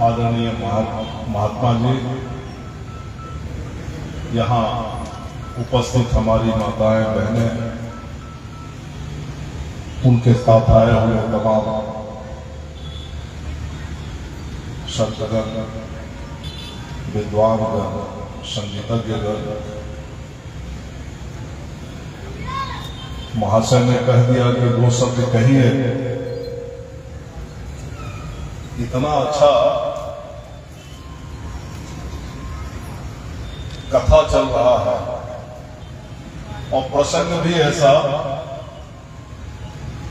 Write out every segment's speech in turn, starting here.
आदरणीय महात्मा जी, यहाँ उपस्थित हमारी माताएं बहनें, उनके साथ आए हुए तमाम संतगण, विद्वानगण, संगीतज्ञगण, महाशय ने कह दिया कि दो शब्द कहिए। इतना अच्छा कथा चल रहा है और प्रसंग भी ऐसा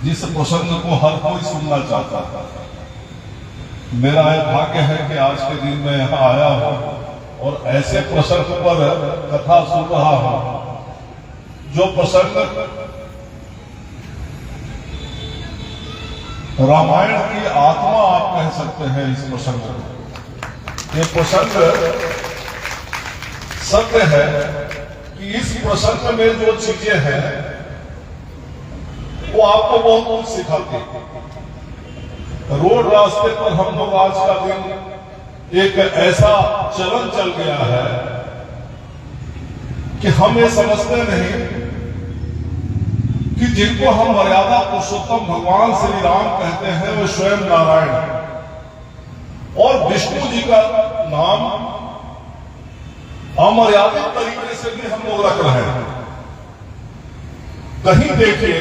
जिस प्रसंग को हर कोई सुनना चाहता था। मेरा यह भाग्य है कि आज के दिन में यहाँ आया हूं और ऐसे प्रसंग पर कथा सुन रहा हूं जो प्रसंग रामायण की आत्मा आप कह सकते हैं। इस प्रसंग को, ये प्रसंग सत्य है कि इस प्रसंग में जो चीजें हैं वो आपको बहुत कुछ सिखाती है। रोड रास्ते पर हम लोग आज का दिन एक ऐसा चलन चल गया है कि हम ये समझते नहीं कि जिनको हम मर्यादा पुरुषोत्तम भगवान श्री राम कहते हैं वो स्वयं नारायण है और विष्णु जी का नाम अमर्यादित तरीके से भी हम लोग रख रहे हैं। कहीं देखिए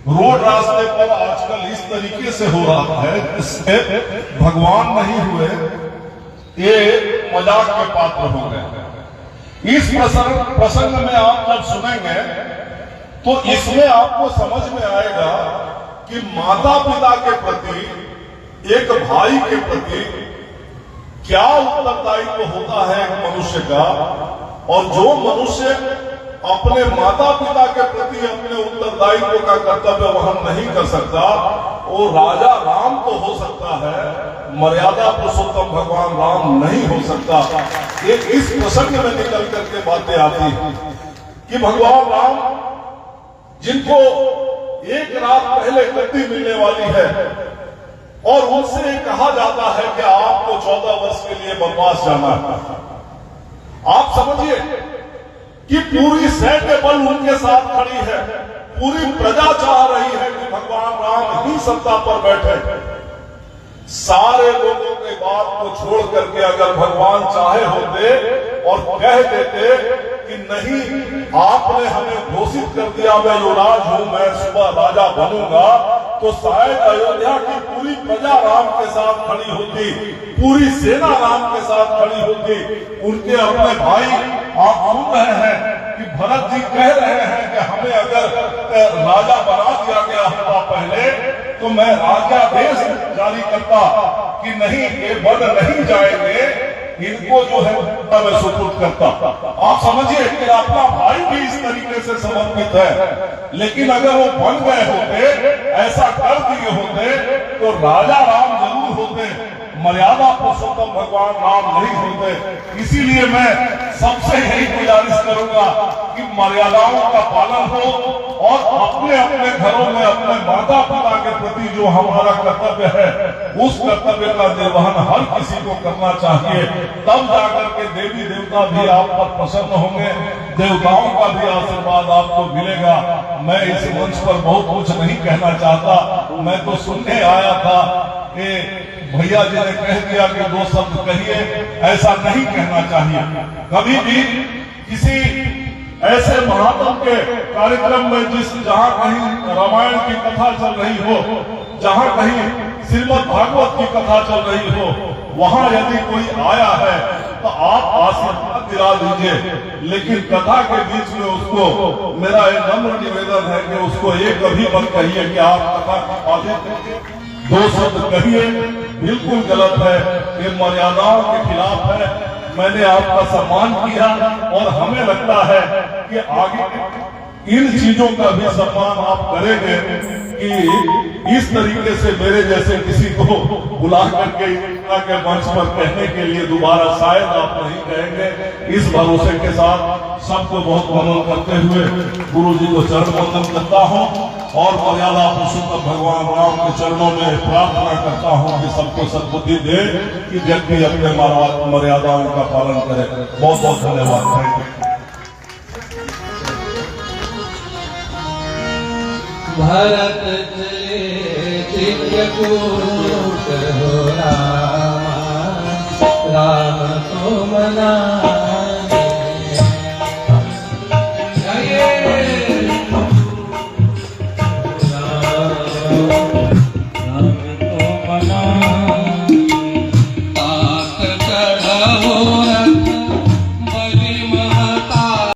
रोड रास्ते पर आजकल इस तरीके से हो रहा है, इससे भगवान नहीं हुए, ये मजाक के पात्र हो गए। इस प्रसंग में आप जब सुनेंगे तो इसमें आपको समझ में आएगा कि माता पिता के प्रति, एक भाई के प्रति क्या उत्तरदायित्व होता है एक मनुष्य का। और जो मनुष्य अपने माता पिता के प्रति अपने उत्तरदायित्व का कर्तव्य वहन नहीं कर सकता, वो राजा राम तो हो सकता है, मर्यादा पुरुषोत्तम भगवान राम नहीं हो सकता। ये इस प्रसंग में निकल करके बातें आती है कि भगवान राम जिनको एक रात पहले गद्दी मिलने वाली है और उनसे कहा जाता है कि आपको 14 वर्ष के लिए वनवास जाना है। आप समझिए कि पूरी सैन्य बल उनके साथ खड़ी है, पूरी प्रजा चाह रही है कि भगवान राम ही सत्ता पर बैठे। सारे लोगों के बात को छोड़ करके अगर भगवान चाहे होते और कह देते कि नहीं, आपने हमें घोषित कर दिया मैं युवराज हूं, मैं सुबह राजा बनूंगा, तो शायद अयोध्या की पूरी प्रजा राम के साथ खड़ी होती, पूरी सेना राम के साथ खड़ी होती। उनके अपने भाई आप सुन रहे हैं कि भरत जी कह रहे हैं कि हमें अगर राजा बना दिया गया होता पहले तो मैं राज्यादेश जारी करता कि नहीं, ये बन नहीं जाएंगे, इनको जो है मैं सुपुर्द करता। आप समझिए कि अपना भाई भी इस तरीके से समर्पित है। लेकिन अगर वो बन गए होते, ऐसा कर दिए होते, तो राजा राम जरूर होते, मर्यादा पुरुषोत्तम भगवान राम नहीं होते। इसीलिए मैं सबसे यही गुजारिश करूंगा कि मर्यादाओं का पालन हो और अपने अपने घरों में अपने माता पिता के प्रति जो हमारा कर्तव्य है उस कर्तव्य का निर्वहन हर किसी को करना चाहिए। तब जाकर के देवी देवता भी आप पर प्रसन्न होंगे, देवताओं का भी आशीर्वाद आपको मिलेगा। मैं इस मंच पर बहुत कुछ नहीं कहना चाहता, मैं तो सुनने आया था कि भैया जी ने कह दिया कि दो शब्द कहिए, ऐसा नहीं कहना चाहिए। कभी भी किसी ऐसे महात्म के कार्यक्रम में जहां कहीं रामायण की कथा चल रही हो, जहां कहीं श्रीमद् भागवत की कथा चल रही हो, वहां यदि कोई आया है तो आप आशीर्वाद दिला दीजिए, लेकिन कथा के बीच में उसको मेरा एक नम्र निवेदन है कि उसको ये कभी मत कहिए कि आप कथा आगे दो शब्द कहिए। बिल्कुल गलत है, ये मर्यादाओं के खिलाफ है। मैंने आपका सम्मान किया और हमें लगता है कि आगे इन चीजों का भी सम्मान आप करेंगे कि इस तरीके से मेरे जैसे किसी को बुला करके के मंच पर कहने के लिए दोबारा शायद आप नहीं कहेंगे। इस भरोसे के साथ सबको बहुत नमन करते हुए गुरु जी को चरण वंदन करता हूँ और मर्यादा पुरुषोत्तम भगवान राम के चरणों में प्रार्थना करता हूँ कि सबको सद्बुद्धि दे कि व्यक्ति अपने मर्यादाओं का पालन करे। बहुत बहुत धन्यवाद। Thank you. भरत चले चित्रकूट हो राम, राम को मना